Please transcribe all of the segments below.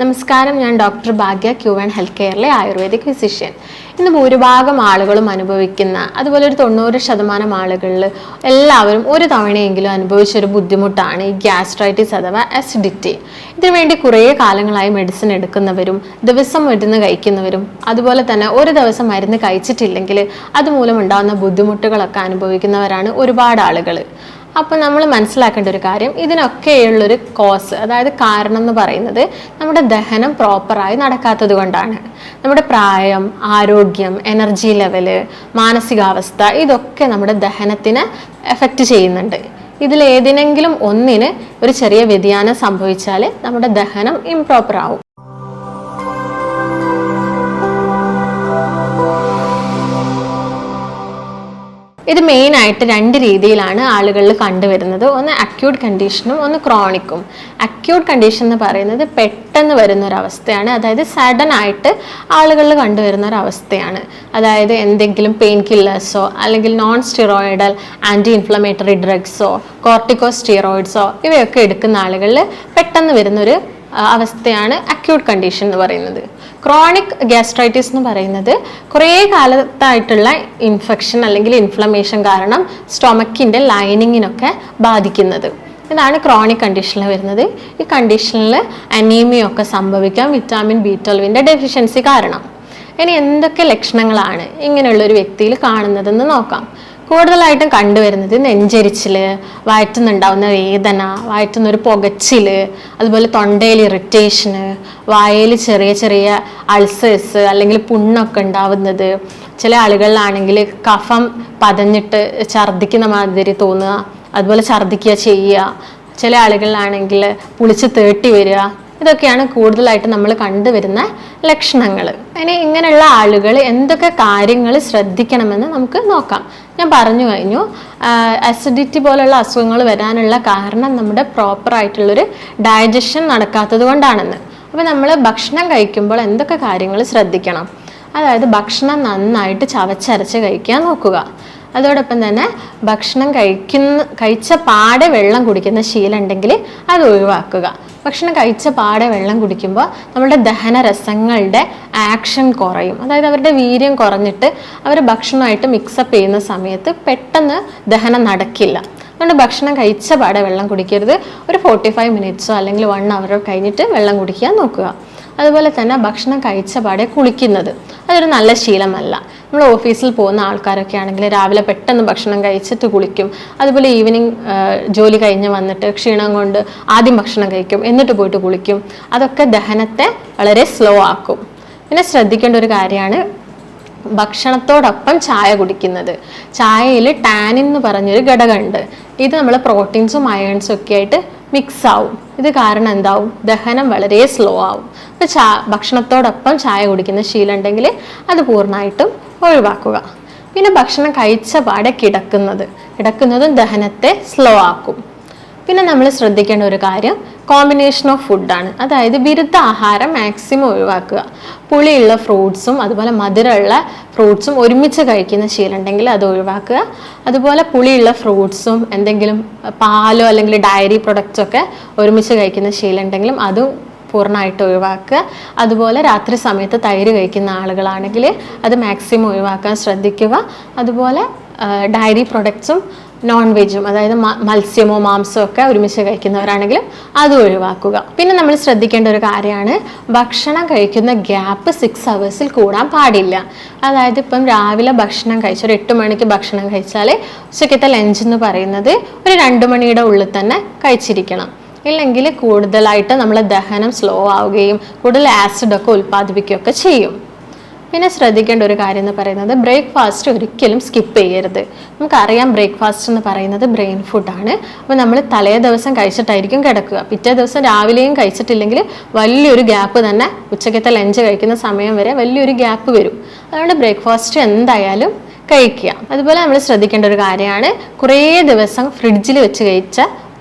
നമസ്കാരം, ഞാൻ ഡോക്ടർ ഭാഗ്യ, ക്യൂ1 health കെയറിലെ ayurvedic physician. ഇന്ന് ഭൂരിഭാഗം ആളുകളും അനുഭവിക്കുന്ന, അതുപോലെ ഒരു 90% ആളുകളിൽ എല്ലാവരും ഒരു തവണയെങ്കിലും അനുഭവിച്ചൊരു ബുദ്ധിമുട്ടാണ് ഈ ഗ്യാസ്ട്രൈറ്റിസ് അഥവാ അസിഡിറ്റി. ഇതിനുവേണ്ടി കുറേ കാലങ്ങളായി മെഡിസിൻ എടുക്കുന്നവരും ദിവസം മരുന്ന് കഴിക്കുന്നവരും അതുപോലെ തന്നെ ഒരു ദിവസം മരുന്ന് കഴിച്ചിട്ടില്ലെങ്കിൽ അതുമൂലം ഉണ്ടാകുന്ന ബുദ്ധിമുട്ടുകളൊക്കെ അനുഭവിക്കുന്നവരാണ് ഒരുപാട് ആളുകൾ. അപ്പോൾ നമ്മൾ മനസ്സിലാക്കേണ്ട ഒരു കാര്യം, ഇതിനൊക്കെയുള്ളൊരു കോസ്, അതായത് കാരണം എന്ന് പറയുന്നത് നമ്മുടെ ദഹനം പ്രോപ്പറായി നടക്കാത്തത് കൊണ്ടാണ്. നമ്മുടെ പ്രായം, ആരോഗ്യം, എനർജി ലെവല്, മാനസികാവസ്ഥ, ഇതൊക്കെ നമ്മുടെ ദഹനത്തിന് എഫക്റ്റ് ചെയ്യുന്നുണ്ട്. ഇതിലേതിനെങ്കിലും ഒന്നിന് ഒരു ചെറിയ വ്യതിയാനം സംഭവിച്ചാൽ നമ്മുടെ ദഹനം ഇംപ്രോപ്പർ ആവും. ഇത് മെയിനായിട്ട് 2 രീതിയിലാണ് ആളുകളിൽ കണ്ടുവരുന്നത്. ഒന്ന് അക്യൂട്ട് കണ്ടീഷനും ഒന്ന് ക്രോണിക്കും. അക്യൂട്ട് കണ്ടീഷൻ എന്ന് പറയുന്നത് പെട്ടെന്ന് വരുന്ന ഒരവസ്ഥയാണ്, അതായത് സഡൻ ആയിട്ട് ആളുകളിൽ കണ്ടുവരുന്ന ഒരവസ്ഥയാണ്. അതായത് എന്തെങ്കിലും പെയിൻ കില്ലേഴ്സോ അല്ലെങ്കിൽ നോൺ സ്റ്റിറോയിഡൽ ആൻറ്റി ഇൻഫ്ലമേറ്ററി ഡ്രഗ്സോ കോർട്ടിക്കോസ്റ്റീറോയിഡ്സോ ഇവയൊക്കെ എടുക്കുന്ന ആളുകളിൽ പെട്ടെന്ന് വരുന്നൊരു അവസ്ഥയാണ് അക്യൂട്ട് കണ്ടീഷൻ എന്ന് പറയുന്നത്. ക്രോണിക് ഗ്യാസ്ട്രൈറ്റിസ് എന്ന് പറയുന്നത് കുറേ കാലത്തായിട്ടുള്ള ഇൻഫെക്ഷൻ അല്ലെങ്കിൽ ഇൻഫ്ലമേഷൻ കാരണം സ്റ്റൊമക്കിൻ്റെ ലൈനിങ്ങിനൊക്കെ ബാധിക്കുന്നത്. ഇതാണ് ക്രോണിക് കണ്ടീഷനിൽ വരുന്നത്. ഈ കണ്ടീഷനിൽ അനീമിയ ഒക്കെ സംഭവിക്കാം, വിറ്റാമിൻ B12 ഡെഫിഷ്യൻസി കാരണം. ഇനി എന്തൊക്കെ ലക്ഷണങ്ങളാണ് ഇങ്ങനെയുള്ളൊരു വ്യക്തിയിൽ കാണുന്നതെന്ന് നോക്കാം. കൂടുതലായിട്ടും കണ്ടുവരുന്നത് നെഞ്ചരിച്ചിൽ, വയറ്റുന്നുണ്ടാവുന്ന വേദന, വയറ്റുന്നൊരു പുകച്ചിൽ, അതുപോലെ തൊണ്ടയിൽ ഇറിറ്റേഷന്, വായയിൽ ചെറിയ ചെറിയ അൾസേഴ്സ് അല്ലെങ്കിൽ പുണ്ണൊക്കെ ഉണ്ടാവുന്നത്. ചില ആളുകളിലാണെങ്കിൽ കഫം പതഞ്ഞിട്ട് ഛർദ്ദിക്കുന്ന മാതിരി തോന്നുക, അതുപോലെ ഛർദ്ദിക്കുക ചെയ്യുക. ചില ആളുകളിലാണെങ്കിൽ പുളിച്ച് തേട്ടി വരിക. ഇതൊക്കെയാണ് കൂടുതലായിട്ട് നമ്മൾ കണ്ടുവരുന്ന ലക്ഷണങ്ങൾ. ഇനി ഇങ്ങനെയുള്ള ആളുകൾ എന്തൊക്കെ കാര്യങ്ങൾ ശ്രദ്ധിക്കണമെന്ന് നമുക്ക് നോക്കാം. ഞാൻ പറഞ്ഞു കഴിഞ്ഞു, അസിഡിറ്റി പോലുള്ള അസുഖങ്ങൾ വരാനുള്ള കാരണം നമ്മുടെ പ്രോപ്പറായിട്ടുള്ളൊരു ഡൈജഷൻ നടക്കാത്തത് കൊണ്ടാണെന്ന്. അപ്പോൾ നമ്മൾ ഭക്ഷണം കഴിക്കുമ്പോൾ എന്തൊക്കെ കാര്യങ്ങൾ ശ്രദ്ധിക്കണം? ഭക്ഷണം നന്നായിട്ട് ചവച്ചരച്ച് കഴിക്കാൻ നോക്കുക. അതോടൊപ്പം തന്നെ ഭക്ഷണം കഴിച്ച പാടെ വെള്ളം കുടിക്കുന്ന ശീലം ഉണ്ടെങ്കിൽ അത് ഒഴിവാക്കുക. ഭക്ഷണം കഴിച്ച പാടെ വെള്ളം കുടിക്കുമ്പോൾ നമ്മുടെ ദഹനരസങ്ങളുടെ ആക്ഷൻ കുറയും, അതായത് അവരുടെ വീര്യം കുറഞ്ഞിട്ട് അവർ ഭക്ഷണമായിട്ട് മിക്സപ്പ് ചെയ്യുന്ന സമയത്ത് പെട്ടെന്ന് ദഹനം നടക്കില്ല. അതുകൊണ്ട് ഭക്ഷണം കഴിച്ച പാടെ വെള്ളം കുടിക്കരുത്. ഒരു 45 മിനിറ്റ്സോ അല്ലെങ്കിൽ 1 അവറോ കഴിഞ്ഞിട്ട് വെള്ളം കുടിക്കാൻ നോക്കുക. അതുപോലെ തന്നെ ഭക്ഷണം കഴിച്ച പാടെ കുളിക്കുന്നത് അതൊരു നല്ല ശീലമല്ല. നമ്മൾ ഓഫീസിൽ പോകുന്ന ആൾക്കാരൊക്കെ ആണെങ്കിൽ രാവിലെ പെട്ടെന്ന് ഭക്ഷണം കഴിച്ചിട്ട് കുളിക്കും. അതുപോലെ ഈവനിങ് ജോലി കഴിഞ്ഞ് വന്നിട്ട് ക്ഷീണം കൊണ്ട് ആദ്യം ഭക്ഷണം കഴിക്കും, എന്നിട്ട് പോയിട്ട് കുളിക്കും. അതൊക്കെ ദഹനത്തെ വളരെ സ്ലോ ആക്കും. പിന്നെ ശ്രദ്ധിക്കേണ്ട ഒരു കാര്യമാണ് ഭക്ഷണത്തോടൊപ്പം ചായ കുടിക്കുന്നത്. ചായയിൽ ടാനിൻ എന്ന് പറഞ്ഞൊരു ഘടകമുണ്ട്. ഇത് നമ്മൾ പ്രോട്ടീൻസും അയേൺസും ഒക്കെ ആയിട്ട് മിക്സ് ആവും. ഇത് കാരണം എന്താവും? ദഹനം വളരെ സ്ലോ ആവും. അപ്പോൾ ഭക്ഷണത്തോടൊപ്പം ചായ കുടിക്കുന്ന ശീലം ഉണ്ടെങ്കിൽ അത് പൂർണ്ണമായിട്ടും ഒഴിവാക്കുക. പിന്നെ ഭക്ഷണം കഴിച്ച പാടെ കിടക്കുന്നതും ദഹനത്തെ സ്ലോ ആക്കും. പിന്നെ നമ്മൾ ശ്രദ്ധിക്കേണ്ട ഒരു കാര്യം കോമ്പിനേഷൻ ഓഫ് ഫുഡാണ്. അതായത് വിരുദ്ധ ആഹാരം മാക്സിമം ഒഴിവാക്കുക. പുളിയുള്ള ഫ്രൂട്ട്സും അതുപോലെ മധുരമുള്ള ഫ്രൂട്ട്സും ഒരുമിച്ച് കഴിക്കുന്ന ശീലം ഉണ്ടെങ്കിൽ അത് ഒഴിവാക്കുക. അതുപോലെ പുളിയുള്ള ഫ്രൂട്ട്സും എന്തെങ്കിലും പാലോ അല്ലെങ്കിൽ ഡയറി പ്രൊഡക്ട്സോ ഒക്കെ ഒരുമിച്ച് കഴിക്കുന്ന ശീലം ഉണ്ടെങ്കിലും അതും പൂർണ്ണമായിട്ട് ഒഴിവാക്കുക. അതുപോലെ രാത്രി സമയത്ത് തൈര് കഴിക്കുന്ന ആളുകളാണെങ്കിൽ അത് മാക്സിമം ഒഴിവാക്കാൻ ശ്രദ്ധിക്കുക. അതുപോലെ ഡയറി പ്രൊഡക്ട്സും നോൺ വെജും, അതായത് മത്സ്യമോ മാംസമോ ഒക്കെ ഒരുമിച്ച് കഴിക്കുന്നവരാണെങ്കിലും അത് ഒഴിവാക്കുക. പിന്നെ നമ്മൾ ശ്രദ്ധിക്കേണ്ട ഒരു കാര്യമാണ് ഭക്ഷണം കഴിക്കുന്ന ഗ്യാപ്പ് 6 അവേഴ്സിൽ കൂടാൻ പാടില്ല. അതായത് ഇപ്പം രാവിലെ ഭക്ഷണം കഴിച്ച് ഒരു 8 മണിക്ക് ഭക്ഷണം കഴിച്ചാൽ ഉച്ചക്കത്തെ ലഞ്ച് എന്ന് പറയുന്നത് ഒരു 2 മണിയുടെ ഉള്ളിൽ തന്നെ കഴിച്ചിരിക്കണം. ഇല്ലെങ്കിൽ കൂടുതലായിട്ട് നമ്മളെ ദഹനം സ്ലോ ആവുകയും കൂടുതൽ ആസിഡൊക്കെ ഉൽപ്പാദിപ്പിക്കുകയൊക്കെ ചെയ്യും. പിന്നെ ശ്രദ്ധിക്കേണ്ട ഒരു കാര്യം എന്ന് പറയുന്നത് ബ്രേക്ക്ഫാസ്റ്റ് ഒരിക്കലും സ്കിപ്പ് ചെയ്യരുത്. നമുക്കറിയാം ബ്രേക്ക്ഫാസ്റ്റ് എന്ന് പറയുന്നത് ബ്രെയിൻ ഫുഡാണ്. അപ്പോൾ നമ്മൾ തലേ ദിവസം കഴിച്ചിട്ടായിരിക്കും കിടക്കുക. പിറ്റേ ദിവസം രാവിലെയും കഴിച്ചിട്ടില്ലെങ്കിൽ വലിയൊരു ഗ്യാപ്പ് തന്നെ, ഉച്ചക്കത്തെ ലഞ്ച് കഴിക്കുന്ന സമയം വരെ വലിയൊരു ഗ്യാപ്പ് വരും. അതുകൊണ്ട് ബ്രേക്ക്ഫാസ്റ്റ് എന്തായാലും കഴിക്കുക. അതുപോലെ നമ്മൾ ശ്രദ്ധിക്കേണ്ട ഒരു കാര്യമാണ് കുറേ ദിവസം ഫ്രിഡ്ജിൽ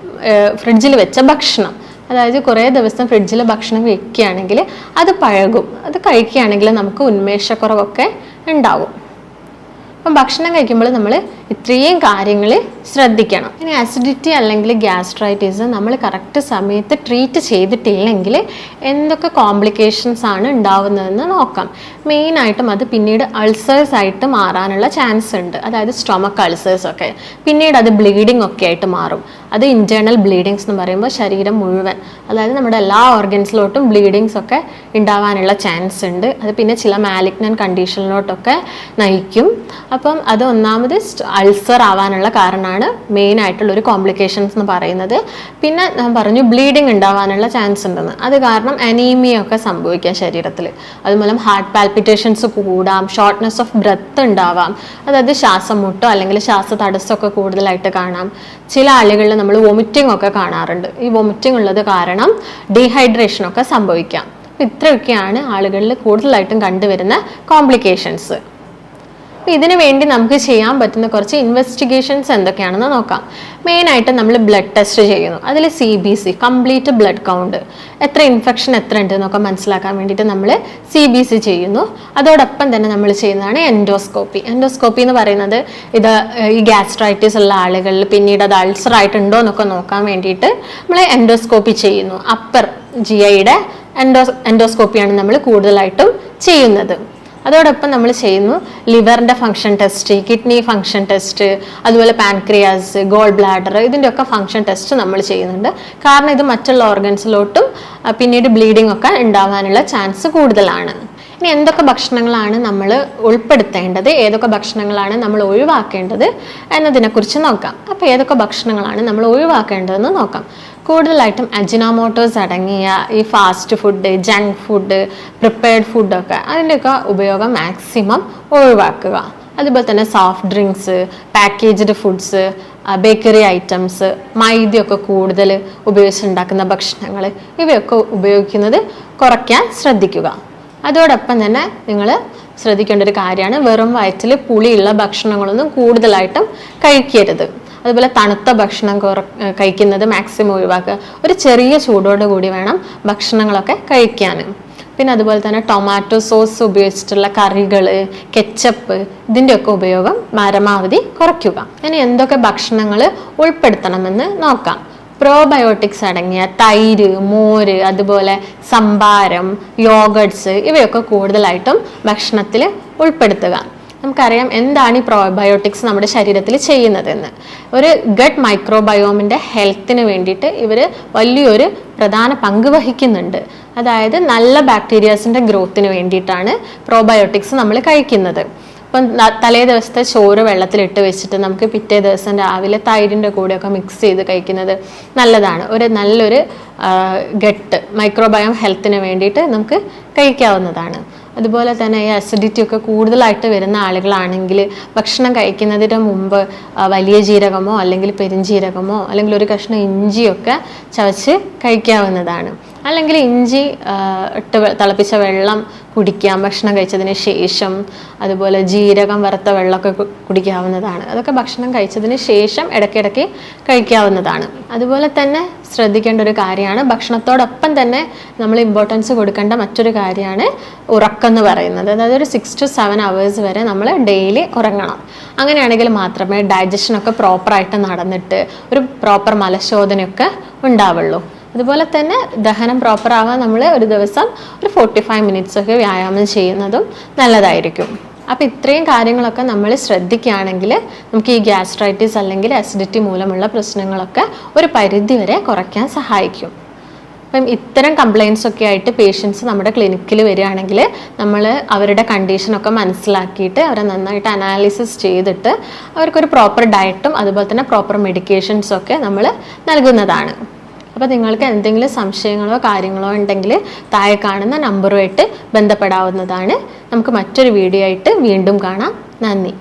വെച്ച ഭക്ഷണം. അതായത് കുറേ ദിവസം ഫ്രിഡ്ജിൽ ഭക്ഷണം വെക്കുകയാണെങ്കിൽ അത് പഴകും. അത് കഴിക്കുകയാണെങ്കിൽ നമുക്ക് ഉന്മേഷക്കുറവൊക്കെ ഉണ്ടാവും. അപ്പം ഭക്ഷണം കഴിക്കുമ്പോൾ നമ്മൾ ഇത്രയും കാര്യങ്ങൾ ശ്രദ്ധിക്കണം. ഇനി അസിഡിറ്റി അല്ലെങ്കിൽ ഗ്യാസ്ട്രൈറ്റിസ് നമ്മൾ കറക്റ്റ് സമയത്ത് ട്രീറ്റ് ചെയ്തിട്ടില്ലെങ്കിൽ എന്തൊക്കെ കോംപ്ലിക്കേഷൻസ് ആണ് ഉണ്ടാവുന്നതെന്ന് നോക്കാം. മെയിനായിട്ടും അത് പിന്നീട് അൾസേഴ്സ് ആയിട്ട് മാറാനുള്ള ചാൻസ് ഉണ്ട്. അതായത് സ്റ്റൊമക്ക് അൾസേഴ്സ് ഒക്കെ പിന്നീട് അത് ബ്ലീഡിംഗ് ഒക്കെ ആയിട്ട് മാറും. അത് ഇന്റേണൽ ബ്ലീഡിങ്സ് എന്ന് പറയുമ്പോൾ ശരീരം മുഴുവൻ, അതായത് നമ്മുടെ എല്ലാ ഓർഗൻസിലോട്ടും ബ്ലീഡിങ്സ് ഒക്കെ ഉണ്ടാവാനുള്ള ചാൻസ് ഉണ്ട്. അത് പിന്നെ ചില മാലിഗ്നന്റ് കണ്ടീഷനിലോട്ടൊക്കെ നയിക്കും. അപ്പം അത് ഒന്നാമത് അൾസർ ആവാനുള്ള കാരണമാണ് മെയിൻ ആയിട്ടുള്ള ഒരു കോംപ്ലിക്കേഷൻസ് എന്ന് പറയുന്നത്. പിന്നെ ഞാൻ പറഞ്ഞു ബ്ലീഡിങ് ഉണ്ടാവാനുള്ള ചാൻസ് ഉണ്ടെന്ന്. അത് കാരണം അനീമിയ ഒക്കെ സംഭവിക്കാം ശരീരത്തിൽ. അതുമൂലം ഹാർട്ട് പാൽപിറ്റേഷൻസ് കൂടാം, ഷോർട്ട്നെസ് ഓഫ് ബ്രെത്ത് ഉണ്ടാവാം, അതായത് ശ്വാസം മുട്ടോ അല്ലെങ്കിൽ ശ്വാസ തടസ്സമൊക്കെ കൂടുതലായിട്ട് കാണാം. ചില ആളുകളിൽ നമ്മൾ വൊമിറ്റിംഗ് ഒക്കെ കാണാറുണ്ട്. ഈ വൊമിറ്റിംഗ് ഉള്ളത് കാരണം ഡീഹൈഡ്രേഷൻ ഒക്കെ സംഭവിക്കാം. ഇത്രയൊക്കെയാണ് ആളുകളിൽ കൂടുതലായിട്ടും കണ്ടുവരുന്ന കോംപ്ലിക്കേഷൻസ്. അപ്പോൾ ഇതിനു വേണ്ടി നമുക്ക് ചെയ്യാൻ പറ്റുന്ന കുറച്ച് ഇൻവെസ്റ്റിഗേഷൻസ് എന്തൊക്കെയാണെന്ന് നോക്കാം. മെയിനായിട്ട് നമ്മൾ ബ്ലഡ് ടെസ്റ്റ് ചെയ്യുന്നു. അതിൽ CBC കംപ്ലീറ്റ് ബ്ലഡ് കൗണ്ട്, എത്ര ഇൻഫെക്ഷൻ എത്ര ഉണ്ട് എന്നൊക്കെ മനസ്സിലാക്കാൻ വേണ്ടിയിട്ട് നമ്മൾ CBC ചെയ്യുന്നു. അതോടൊപ്പം തന്നെ നമ്മൾ ചെയ്യുന്നതാണ് എൻഡോസ്കോപ്പി. എൻഡോസ്കോപ്പി എന്ന് പറയുന്നത് ഇത് ഈ ഗ്യാസ്ട്രൈറ്റിസ് ഉള്ള ആളുകളിൽ പിന്നീട് അത് അൾസർ ആയിട്ടുണ്ടോ എന്നൊക്കെ നോക്കാൻ വേണ്ടിയിട്ട് നമ്മൾ എൻഡോസ്കോപ്പി ചെയ്യുന്നു. അപ്പർ GIയുടെ എൻഡോസ്കോപ്പിയാണ് നമ്മൾ കൂടുതലായിട്ടും ചെയ്യുന്നത്. അതോടൊപ്പം നമ്മൾ ചെയ്യുന്നു ലിവറിൻ്റെ function test, kidney function test, അതുപോലെ പാൻക്രിയാസ്, ഗോൾ ബ്ലാഡർ, ഇതിൻ്റെയൊക്കെ ഫങ്ഷൻ ടെസ്റ്റ് നമ്മൾ ചെയ്യുന്നുണ്ട്. കാരണം ഇത് മറ്റുള്ള ഓർഗൻസിലോട്ടും പിന്നീട് ബ്ലീഡിംഗ് ഒക്കെ ഉണ്ടാവാനുള്ള ചാൻസ് കൂടുതലാണ്. ഇനി എന്തൊക്കെ ഭക്ഷണങ്ങളാണ് നമ്മൾ ഉൾപ്പെടുത്തേണ്ടത്, ഏതൊക്കെ ഭക്ഷണങ്ങളാണ് നമ്മൾ ഒഴിവാക്കേണ്ടത് എന്നതിനെക്കുറിച്ച് നോക്കാം. അപ്പോൾ ഏതൊക്കെ ഭക്ഷണങ്ങളാണ് നമ്മൾ ഒഴിവാക്കേണ്ടതെന്ന് നോക്കാം. കൂടുതലായിട്ടും അജിനോമോട്ടോസ് അടങ്ങിയ ഈ fast food, junk food, prepared ഫുഡൊക്കെ അതിൻ്റെയൊക്കെ ഉപയോഗം മാക്സിമം ഒഴിവാക്കുക. അതുപോലെ തന്നെ soft drinks, packaged foods, bakery items, മൈദയൊക്കെ കൂടുതൽ ഉപയോഗിച്ചുണ്ടാക്കുന്ന ഭക്ഷണങ്ങൾ, ഇവയൊക്കെ ഉപയോഗിക്കുന്നത് കുറയ്ക്കാൻ ശ്രദ്ധിക്കുക. അതോടൊപ്പം തന്നെ നിങ്ങൾ ശ്രദ്ധിക്കേണ്ട ഒരു കാര്യമാണ് വെറും വയറ്റിൽ പുളിയുള്ള ഭക്ഷണങ്ങളൊന്നും കൂടുതലായിട്ടും കഴിക്കരുത്. അതുപോലെ തണുത്ത ഭക്ഷണം കഴിക്കുന്നത് മാക്സിമം ഒഴിവാക്കുക. ഒരു ചെറിയ ചൂടോട് കൂടി വേണം ഭക്ഷണങ്ങളൊക്കെ കഴിക്കാൻ. പിന്നെ അതുപോലെ തന്നെ ടൊമാറ്റോ സോസ് ഉപയോഗിച്ചിട്ടുള്ള കറികൾ, കെച്ചപ്പ്, ഇതിൻ്റെയൊക്കെ ഉപയോഗം പരമാവധി കുറയ്ക്കുക. ഇനി എന്തൊക്കെ ഭക്ഷണങ്ങൾ ഉൾപ്പെടുത്തണമെന്ന് നോക്കാം. പ്രോബയോട്ടിക്സ് അടങ്ങിയ തൈര്, മോര്, അതുപോലെ സംഭാരം, യോഗട്ട്സ്, ഇവയൊക്കെ കൂടുതലായിട്ടും ഭക്ഷണത്തിൽ ഉൾപ്പെടുത്തുക. നമുക്കറിയാം എന്താണ് ഈ പ്രോബയോട്ടിക്സ് നമ്മുടെ ശരീരത്തിൽ ചെയ്യുന്നതെന്ന്. ഒരു ഗട്ട് മൈക്രോബയോമിൻ്റെ ഹെൽത്തിന് വേണ്ടിയിട്ട് ഇവർ വലിയൊരു പ്രധാന പങ്ക് വഹിക്കുന്നുണ്ട്. അതായത് നല്ല ബാക്ടീരിയാസിൻ്റെ ഗ്രോത്തിന് വേണ്ടിയിട്ടാണ് പ്രോബയോട്ടിക്സ് നമ്മൾ കഴിക്കുന്നത്. ഇപ്പം തലേ ദിവസത്തെ ചോറ് വെള്ളത്തിലിട്ട് വെച്ചിട്ട് നമുക്ക് പിറ്റേ ദിവസം രാവിലെ തൈരിൻ്റെ കൂടെയൊക്കെ മിക്സ് ചെയ്ത് കഴിക്കുന്നത് നല്ലതാണ്. നല്ലൊരു ഗട്ട് മൈക്രോബയോം ഹെൽത്തിന് വേണ്ടിയിട്ട് നമുക്ക് കഴിക്കാവുന്നതാണ്. അതുപോലെ തന്നെ ഈ അസിഡിറ്റി ഒക്കെ കൂടുതലായിട്ട് വരുന്ന ആളുകളാണെങ്കിൽ ഭക്ഷണം കഴിക്കുന്നതിന് മുമ്പ് വലിയ ജീരകമോ അല്ലെങ്കിൽ പെരുംജീരകമോ അല്ലെങ്കിൽ ഒരു കഷ്ണം ഇഞ്ചിയൊക്കെ ചവച്ച് കഴിക്കാവുന്നതാണ്. അല്ലെങ്കിൽ ഇഞ്ചി ഇട്ട് തിളപ്പിച്ച വെള്ളം കുടിക്കാം ഭക്ഷണം കഴിച്ചതിന് ശേഷം. അതുപോലെ ജീരകം വറുത്ത വെള്ളമൊക്കെ കുടിക്കാവുന്നതാണ്. അതൊക്കെ ഭക്ഷണം കഴിച്ചതിന് ശേഷം ഇടയ്ക്കിടയ്ക്ക് കഴിക്കാവുന്നതാണ്. അതുപോലെ തന്നെ ശ്രദ്ധിക്കേണ്ട ഒരു കാര്യമാണ്, ഭക്ഷണത്തോടൊപ്പം തന്നെ നമ്മൾ ഇമ്പോർട്ടൻസ് കൊടുക്കേണ്ട മറ്റൊരു കാര്യമാണ് ഉറക്കം എന്ന് പറയുന്നത്. അതായത് ഒരു 6 to 7 hours വരെ നമ്മൾ ഡെയിലി ഉറങ്ങണം. അങ്ങനെയാണെങ്കിൽ മാത്രമേ ഡൈജഷനൊക്കെ പ്രോപ്പറായിട്ട് നടന്നിട്ട് ഒരു പ്രോപ്പർ മലശോധനയൊക്കെ ഉണ്ടാവുള്ളൂ. അതുപോലെ തന്നെ ദഹനം പ്രോപ്പർ ആവാൻ നമ്മൾ ഒരു ദിവസം ഒരു 45 minutes ഒക്കെ വ്യായാമം ചെയ്യുന്നതും നല്ലതായിരിക്കും. അപ്പോൾ ഇത്രയും കാര്യങ്ങളൊക്കെ നമ്മൾ ശ്രദ്ധിക്കുകയാണെങ്കിൽ നമുക്ക് ഈ ഗ്യാസ്ട്രൈറ്റിസ് അല്ലെങ്കിൽ അസിഡിറ്റി മൂലമുള്ള പ്രശ്നങ്ങളൊക്കെ ഒരു പരിധി വരെ കുറയ്ക്കാൻ സഹായിക്കും. അപ്പം ഇത്തരം കംപ്ലയിൻസ് ഒക്കെ ആയിട്ട് പേഷ്യൻസ് നമ്മുടെ ക്ലിനിക്കിൽ വരികയാണെങ്കിൽ നമ്മൾ അവരുടെ കണ്ടീഷനൊക്കെ മനസ്സിലാക്കിയിട്ട് അവരെ നന്നായിട്ട് അനാലിസിസ് ചെയ്തിട്ട് അവർക്കൊരു പ്രോപ്പർ ഡയറ്റും അതുപോലെ തന്നെ പ്രോപ്പർ മെഡിക്കേഷൻസും ഒക്കെ നമ്മൾ നൽകുന്നതാണ്. അപ്പോൾ നിങ്ങൾക്ക് എന്തെങ്കിലും സംശയങ്ങളോ കാര്യങ്ങളോ ഉണ്ടെങ്കിൽ താഴെ കാണുന്ന നമ്പറുമായിട്ട് ബന്ധപ്പെടാവുന്നതാണ്. നമുക്ക് മറ്റൊരു വീഡിയോ ആയിട്ട് വീണ്ടും കാണാം. നന്ദി.